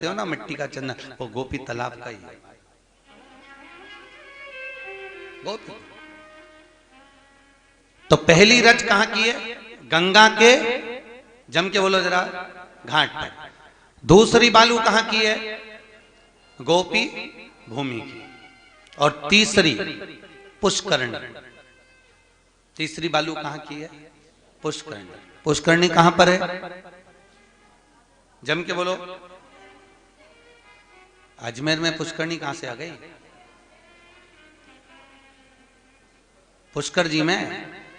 हो ना मिट्टी का चंदन, वो गोपी तालाब का ही है। गोपी तो पहली रच कहां की है? गंगा के, जम के बोलो जरा, घाट पर। दूसरी बालू कहां की है? गोपी भूमि की। और तीसरी पुष्करणी। तीसरी बालू कहां की है? पुष्करणी। पुष्करणी कहां पर है? जम के बोलो। अजमेर में पुष्करणी कहां से आ गई? पुष्कर जी में।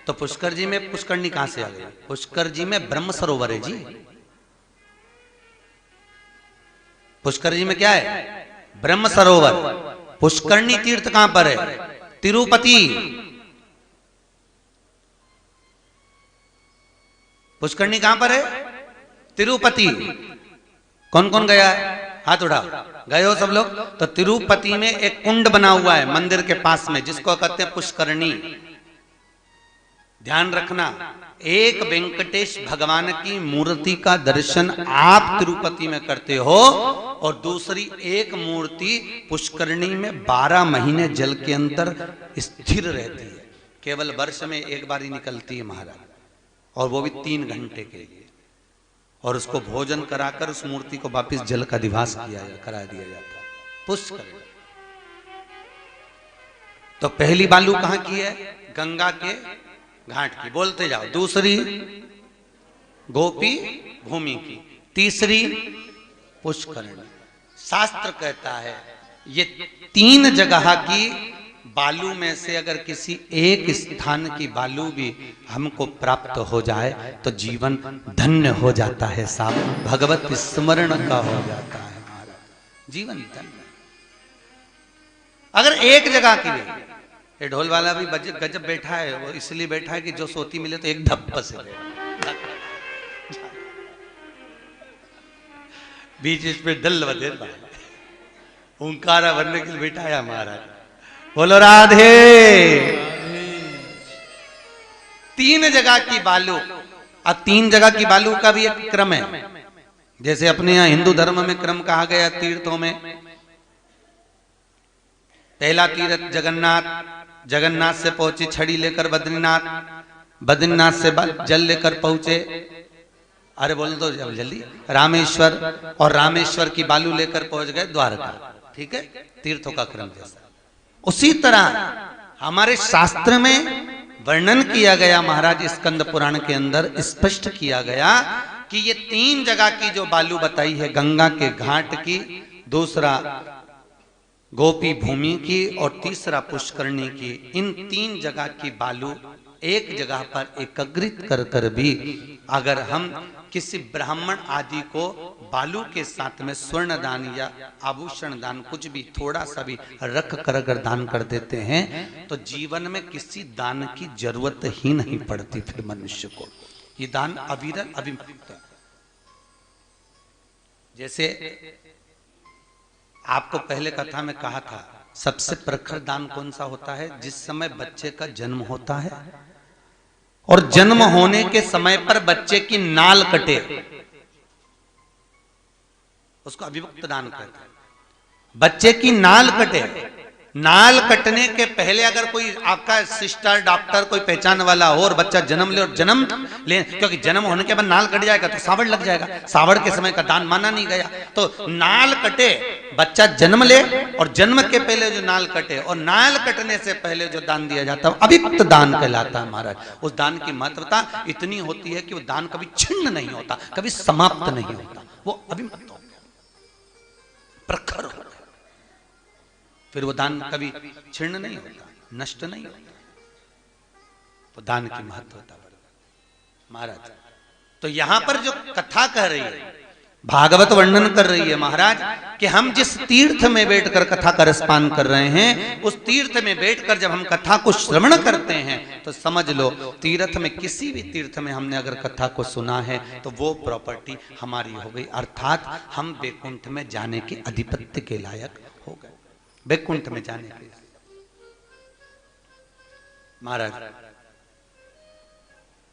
तो पुष्कर जी में पुष्करणी कहां से आ गई? पुष्कर जी में ब्रह्म सरोवर है जी। पुष्कर जी में क्या है? ब्रह्म सरोवर। पुष्करणी तीर्थ कहां पर है? तिरुपति। पुष्करणी कहां पर है? तिरुपति। कौन कौन गया है? हाथ उठाओ। गए हो सब लोग? तो तिरुपति में एक कुंड बना हुआ है मंदिर के पास में, जिसको कहते हैं पुष्करणी। ध्यान रखना, एक वेंकटेश भगवान की मूर्ति का दर्शन आप तिरुपति में करते हो, और दूसरी एक मूर्ति पुष्करणी में 12 महीने जल के अंदर स्थिर रहती है। केवल वर्ष में एक बार ही निकलती है महाराज, और वो भी 3 घंटे के लिए। और उसको भोजन कराकर उस मूर्ति को वापिस जल का अधिवास करा दिया जाता है। पुष्करणी। तो पहली बालू कहां की है? गंगा के घाट की। बोलते जाओ। दूसरी गोपी भूमि की। तीसरी पुष्करणी। शास्त्र कहता है ये 3 जगह की बालू में से अगर किसी एक स्थान की बालू भी हमको प्राप्त हो जाए तो जीवन धन्य हो जाता है साहब। भगवत स्मरण का हो जाता है महाराज, जीवन धन्य। अगर एक जगह की भी, ये ढोल वाला भी गजब बैठा है, वो इसलिए बैठा है कि जो सोती मिले तो एक धप्प से बीच में दल बदे ओंकारा भरने के लिए बैठाया महाराज। बोलो राधे। 3 जगह की बालू। अब 3 जगह की बालू का भी एक क्रम है। जैसे अपने यहां हिंदू धर्म में क्रम कहा गया तीर्थों में। पहला तीर्थ जगन्नाथ, जगन्नाथ से पहुंचे छड़ी लेकर बद्रीनाथ, बद्रीनाथ से जल लेकर पहुंचे, अरे बोल दो जल्दी, रामेश्वर, और रामेश्वर की बालू लेकर पहुंच गए द्वारका। ठीक है, तीर्थों का क्रम जैसा। उसी तरह हमारे शास्त्र में वर्णन किया गया महाराज, स्कंद पुराण के अंदर स्पष्ट किया गया कि ये 3 जगह की जो बालू बताई है, गंगा के घाट की, दूसरा गोपी भूमि की, और तीसरा पुष्करणी की, इन 3 जगह की बालू एक जगह पर एकत्रित कर कर भी अगर हम किसी ब्राह्मण आदि को बालू के साथ में स्वर्ण दान या आभूषण दान, कुछ भी थोड़ा सा भी रख कर अगर दान कर देते हैं तो जीवन में किसी दान की जरूरत ही नहीं पड़ती फिर मनुष्य को। ये दान अविरल अभिमुक्त। जैसे आपको पहले कथा में कहा था, सबसे प्रखर दान कौन सा होता है? जिस समय बच्चे का जन्म होता है और जन्म होने के समय पर बच्चे की नाल कटे, उसको अभिमुक्त दान कहते हैं। बच्चे की नाल कटे। नाल कटने के पहले अगर कोई आपका सिस्टर डॉक्टर कोई पहचान वाला हो और बच्चा जन्म ले, और जन्म ले, क्योंकि जन्म होने के बाद नाल कट जाएगा तो सावड़ लग जाएगा, सावड़ के समय का दान माना नहीं गया। तो नाल कटे, बच्चा जन्म ले, और जन्म के पहले जो नाल कटे, और नाल कटने से पहले जो दान दिया जाता है अभिमुक्त दान कहलाता है महाराज। उस दान की महत्वता इतनी होती है कि वो दान कभी छिन्न नहीं होता, कभी समाप्त नहीं होता, वो अभिमुक्त हो गया, प्रखर हो गया। फिर वो दान कभी छिन्न नहीं होता, नष्ट नहीं होता। वो दान की महत्वता महाराज। तो यहां पर जो कथा कह रही है, भागवत वर्णन कर रही है महाराज कि हम जिस तीर्थ में बैठकर कथा का रसपान कर रहे हैं, उस तीर्थ में बैठकर जब हम कथा को श्रवण करते हैं तो समझ लो तीर्थ में, किसी भी तीर्थ में हमने अगर कथा को सुना है तो वो प्रॉपर्टी हमारी हो गई, अर्थात हम वैकुंठ में जाने के अधिपत्य के लायक हो गए। वैकुंठ में जाने के महाराज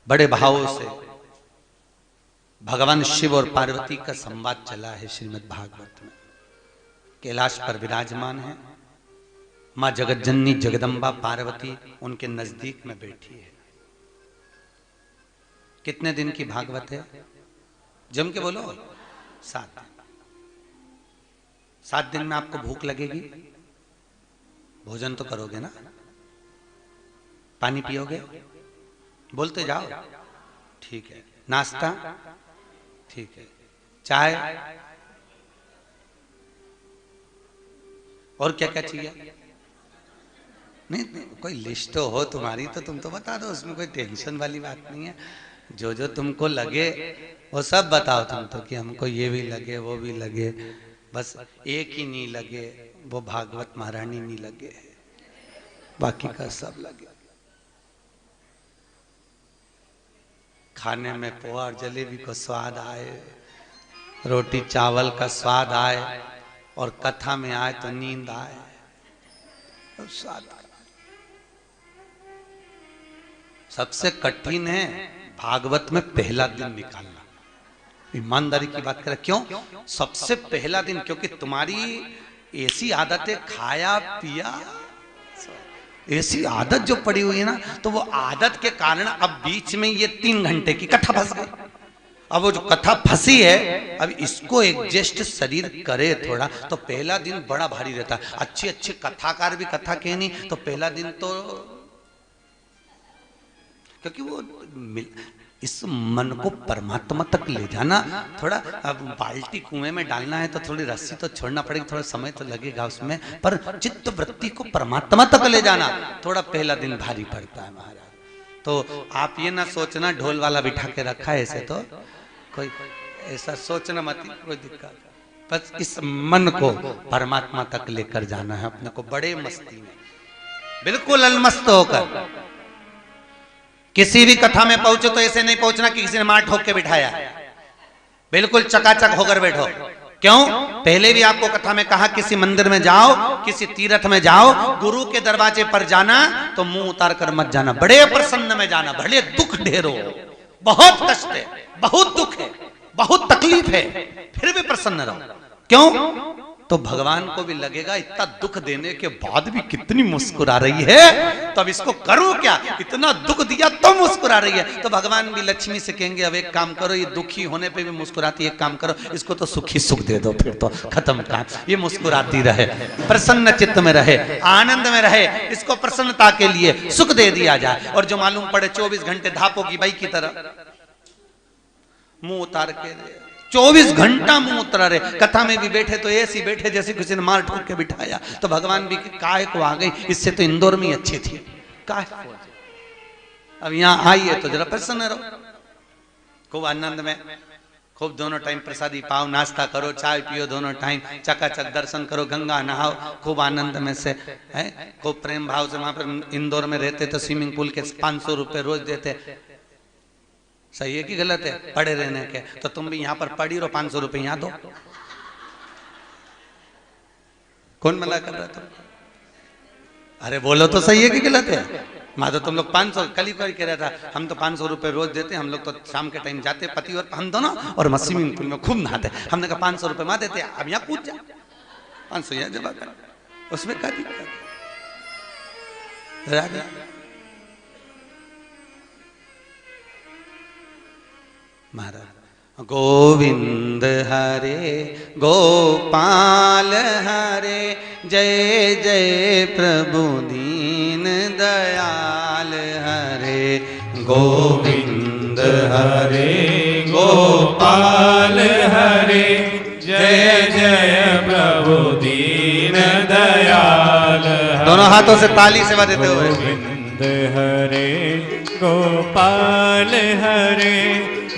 बड़े भावों से भगवान शिव और पार्वती का संवाद चला है श्रीमद् भागवत में। कैलाश पर विराजमान है, मां जगतजननी जगदम्बा पार्वती उनके नजदीक में बैठी है। कितने दिन की भागवत है? जम के बोलो। 7 दिन। 7 दिन में आपको भूख लगेगी, भोजन तो करोगे ना, पानी पियोगे, बोलते जाओ, ठीक है, नाश्ता, ठीक है, चाय, और क्या क्या चाहिए? नहीं, कोई लिस्ट हो तुम्हारी तो तुम तो बता दो, उसमें कोई टेंशन वाली बात नहीं है। जो जो तुमको लगे वो सब बताओ तुम तो, कि हमको ये भी लगे वो भी लगे, बस एक ही नहीं लगे, वो भागवत महारानी नहीं लगे, बाकी का सब लगे। खाने में पोहा और जलेबी को स्वाद आए, रोटी चावल का स्वाद आए, और कथा में आए तो नींद आए, तो स्वाद आए। सबसे कठिन है भागवत में पहला दिन निकालना। ईमानदारी की बात करें, क्यों? सबसे पहला दिन, क्योंकि तुम्हारी ऐसी आदत है, खाया पिया, ऐसी आदत जो पड़ी हुई है ना, तो वो आदत के कारण अब बीच में ये 3 घंटे की कथा फंस गई। अब वो जो कथा फंसी है, अब इसको एडजस्ट शरीर करे थोड़ा, तो पहला दिन बड़ा भारी रहता है। अच्छे अच्छे कथाकार भी कथा कहनी, तो पहला दिन तो, क्योंकि वो इस मन को परमात्मा तक ले जाना, थोड़ा अब बाल्टी कुएं में डालना है तो थोड़ी रस्सी तो छोड़ना पड़ेगी, थोड़ा समय तो लगेगा उसमें, पर चित्त वृत्ति को परमात्मा तक ले जाना थोड़ा पहला दिन भारी पड़ता है महाराज। तो आप ये ना सोचना ढोल वाला बिठा के रखा है, ऐसे तो कोई ऐसा सोचना मत, कोई दिक्कत, बस इस मन को परमात्मा तक लेकर जाना है अपने को, बड़े मस्ती में, बिल्कुल अलमस्त होकर। किसी भी कथा में पहुंचो तो ऐसे नहीं पहुंचना कि किसी ने मार ठोक के बिठाया, बिल्कुल चकाचक होकर बैठो। क्यों? पहले भी आपको कथा में कहा, किसी मंदिर में जाओ, किसी तीर्थ में जाओ, गुरु के दरवाजे पर जाना तो मुंह उतार कर मत जाना, बड़े प्रसन्न में जाना, भले दुख ढेरो, बहुत कष्ट है, बहुत दुख है, बहुत तकलीफ है, फिर भी प्रसन्न रहो। क्यों? तो भगवान को भी लगेगा इतना दुख देने के बाद भी कितनी मुस्कुरा रही है, तो अब इसको करूं क्या, इतना दुख दिया तो मुस्कुरा रही है। तो भगवान भी लक्ष्मी से कहेंगे, अब एक काम करो, ये दुखी होने पे भी मुस्कुराती है, एक काम करो, इसको तो सुखी सुख दे दो, फिर तो खत्म काम, ये मुस्कुराती रहे, प्रसन्न चित्त में रहे, आनंद में रहे, इसको प्रसन्नता के लिए सुख दे दिया जाए। और जो मालूम पड़े 24 घंटे धापो की बाई की तरह मुंह उतार के 24 घंटा मुंह उतरा रहे, कथा में भी बैठे तो ऐसी बैठे जैसे किसी ने मार ठोक के बिठाया, तो भगवान भी काहे को आ गई, इससे तो इंदौर में ही अच्छी थी, काहे को अब यहाँ आई है तो जरा प्रसन्न रहो, खूब आनंद में, खूब दोनों टाइम प्रसादी पाओ, नाश्ता करो, चाय पियो, दोनों टाइम चकाचक दर्शन करो, गंगा नहाओ, खूब आनंद में से है, खूब प्रेम भाव से। वहां पर इंदौर में रहते तो स्विमिंग पूल के 500 रुपए रोज देते, सही है कि गलत है? पड़े रहने के, तो तुम भी यहाँ पर पड़ी रहो, 500 रुपए यहाँ दो, कौन मना कर रहा था? अरे बोलो तो सही है कि गलत है? माँ तो तुम लोग 500, कल ही कह रहा था, हम तो 500 रुपए रोज देते, हम लोग तो शाम के टाइम जाते पति और हम दोनों, और स्विमिंग पूल में खूब नहाते। हमने कहा 500 रुपए माँ देते, अब यहाँ कूद जा, 500 यहाँ जमा कर, उसमें क्या दिक्कत? महाराज गोविंद हरे गोपाल हरे, जय जय प्रभु दीन दयाल हरे। गोविंद हरे गोपाल हरे, जय जय प्रभु दीन दयाल हरे। दोनों हाथों से ताली सेवा देते हुए, गोविंद हरे गोपाल हरे,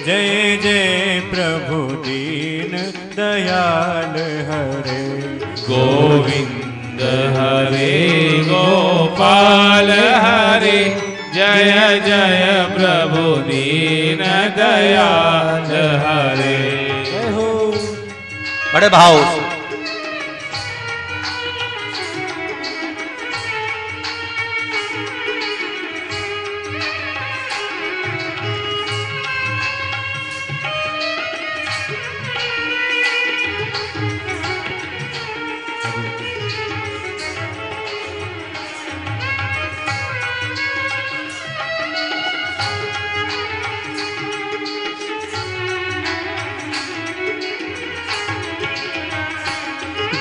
जय जय प्रभु दीन दयाल हरे। गोविंद हरे गोपाल हरे, जय जय प्रभु दीन दयाल हरे। बड़े भाव से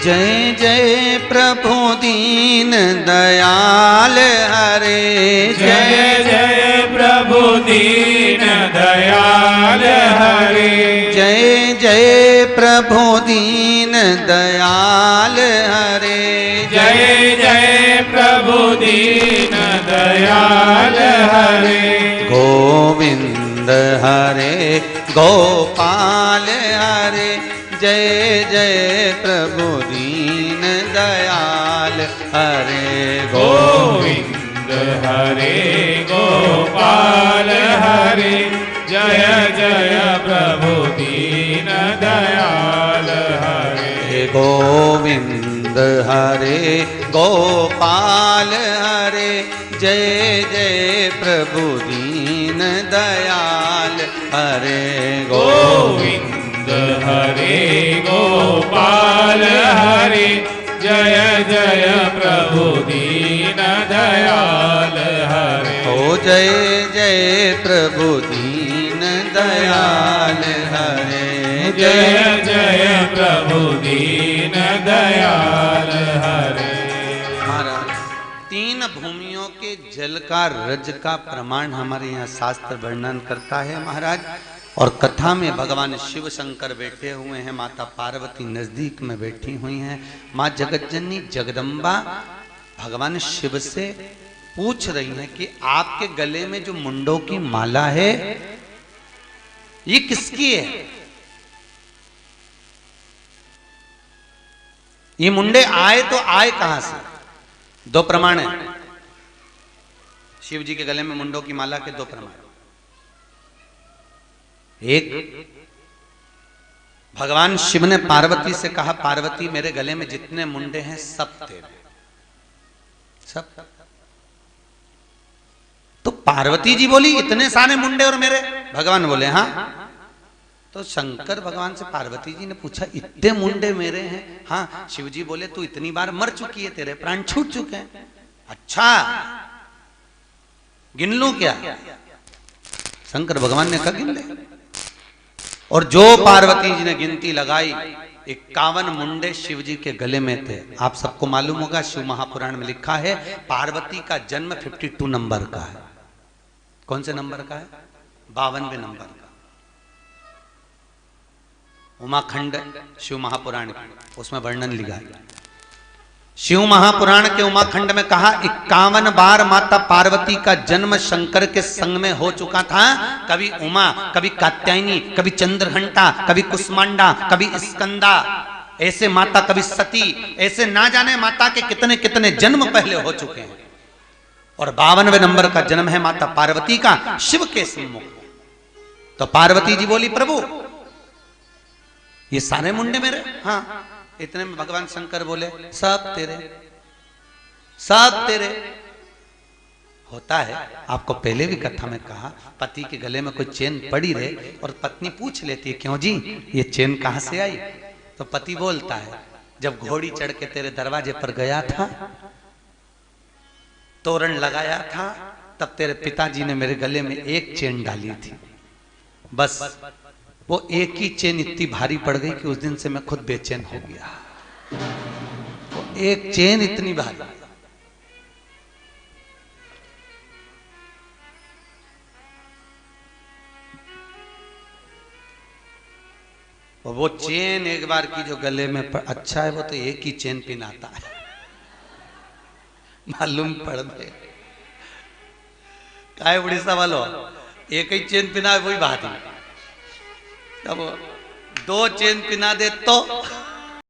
जय जय प्रभु दीन दयाल हरे, जय जय प्रभु दीन दयाल हरे, जय जय प्रभु दीन दयाल हरे, जय जय प्रभु दीन दयाल हरे। गोविंद हरे गोपाल हरे, जय जय प्रभु दीन दयाल हरे। गोविंद हरे गोपाल हरे, जय जय प्रभु दीन दयाल हरे। गोविंद हरे गोपाल हरे, जय जय प्रभु दीन दयाल हरे। गोविंद हरे गोपाल हरे, जय जय प्रभु दीन दयाल हरे। ओ जय जय प्रभु दीन दयाल हरे, जय जय प्रभु दीन दयाल हरे। महाराज, तीन भूमियों के जल का रज का प्रमाण हमारे यहाँ शास्त्र वर्णन करता है महाराज। और कथा में भगवान शिव शंकर बैठे हुए हैं, माता पार्वती नजदीक में बैठी हुई हैं। माँ जगतजननी जगदम्बा भगवान शिव से पूछ रही हैं कि आपके गले में जो मुंडों की माला है ये किसकी है? ये मुंडे आए तो आए कहां से? दो प्रमाण है शिव जी के गले में मुंडों की माला के, दो प्रमाण। एक, भगवान शिव ने पार्वती से कहा, पार्वती मेरे गले में जितने मुंडे हैं सब तेरे, सब। तो पार्वती जी बोली इतने सारे मुंडे और मेरे? भगवान बोले हाँ। तो शंकर भगवान से पार्वती जी ने पूछा इतने मुंडे मेरे हैं? हाँ। शिव जी बोले तू इतनी बार मर चुकी है, तेरे प्राण छूट चुके हैं। अच्छा, गिन लूं क्या? शंकर भगवान ने कहा गिन ले। और जो पार्वती जी ने गिनती लगाई, 51 मुंडे शिव जी के गले में थे। आप सबको मालूम होगा, शिव महापुराण में लिखा है पार्वती का जन्म 52 नंबर का है। कौन से नंबर का है? 52वें नंबर का। उमाखंड शिव महापुराण उसमें वर्णन लिखा है। शिव महापुराण के उमाखंड में कहा 51 बार माता पार्वती का जन्म शंकर के संग में हो चुका था। कभी उमा, कभी कात्यायनी, कभी चंद्रघंटा, कभी कुष्मांडा, कभी स्कंदा, ऐसे माता, कभी सती, ऐसे ना जाने माता के कितने कितने जन्म पहले हो चुके हैं। और 52वें नंबर का जन्म है माता पार्वती का शिव के सम्मुख। तो पार्वती जी बोली प्रभु ये सारे मुंडे मेरे? हाँ। इतने में भगवान शंकर बोले सब तेरे, सब तेरे। होता है, आपको पहले भी कथा में कहा, पति के गले में कोई चेन पड़ी रहे और पत्नी पूछ लेती है क्यों जी ये चेन कहां से आई? तो पति बोलता है जब घोड़ी चढ़ के तेरे दरवाजे पर गया था, तोरण लगाया था, तब तेरे पिताजी ने मेरे गले में एक चेन डाली थी। बस वो एक ही चेन इतनी भारी पड़ गई कि उस दिन से मैं खुद बेचैन हो गया। वो एक चेन इतनी भारी। और वो चेन एक बार की जो गले में अच्छा है वो तो एक ही चेन पिनाता है, मालूम पड़ गए। काय उड़ीसा वालों, एक ही चेन पिना है वही बात है। अब 2 चेन पिना दे तो